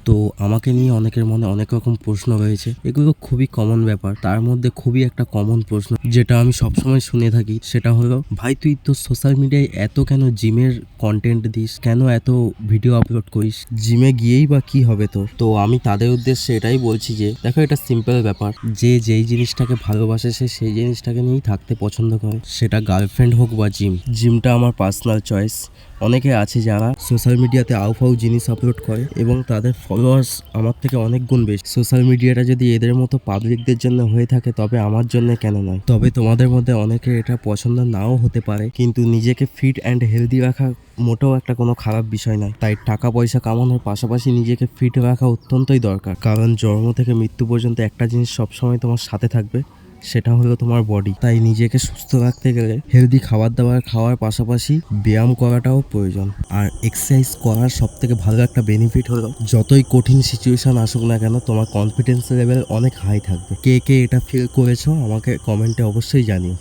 তো আমাকে নিয়ে অনেকের মনে অনেক রকম প্রশ্ন রয়েছে, এগুলো খুবই কমন ব্যাপার। তার মধ্যে খুবই একটা কমন প্রশ্ন যেটা আমি সবসময় শুনে থাকি, সেটা হলো, ভাই তুই তো সোশ্যাল মিডিয়ায় এত কেন জিমের কন্টেন্ট দিস, কেন এত ভিডিও আপলোড করিস, জিমে গিয়েই বা কি হবে তোর? তো আমি তাদের উদ্দেশ্যে এটাই বলছি যে দেখো, এটা সিম্পল ব্যাপার। যে যেই জিনিসটাকে ভালোবাসে সে সেই জিনিসটাকে নিয়েই থাকতে পছন্দ করে, সেটা গার্লফ্রেন্ড হোক বা জিমটা আমার পার্সোনাল চয়েস। অনেকে আছে যারা সোশ্যাল মিডিয়াতে আউফাউ জিনিস আপলোড করে এবং তাদের ফলোয়ার্স আমার থেকে অনেক গুণ বেশি। সোশ্যাল মিডিয়াটা যদি এদের মতো পাবলিকদের জন্য হয়ে থাকে, তবে আমার জন্য কেন নয়? তবে তোমাদের মধ্যে অনেকের এটা পছন্দ নাও হতে পারে, কিন্তু নিজেকে ফিট অ্যান্ড হেলদি রাখা মোটেও একটা কোনো খারাপ বিষয় নয়। তাই টাকা পয়সা কামানোর পাশাপাশি নিজেকে ফিট রাখা অত্যন্তই দরকার, কারণ জন্ম থেকে মৃত্যু পর্যন্ত একটা জিনিস সবসময় তোমার সাথে থাকবে, সেটা হলো তোমার বডি। তাই নিজেকে সুস্থ রাখতে গেলে হেলদি খাবার দাবার খাওয়ার পাশাপাশি ব্যায়াম করাটাও প্রয়োজন। আর এক্সারসাইজ করার সব থেকে ভালো একটা বেনিফিট হলো, যতই কঠিন সিচুয়েশন আসুক না কেন, তোমার কনফিডেন্স লেভেল অনেক হাই থাকবে। কে কে এটা ফিল করেছো আমাকে কমেন্টে অবশ্যই জানিও।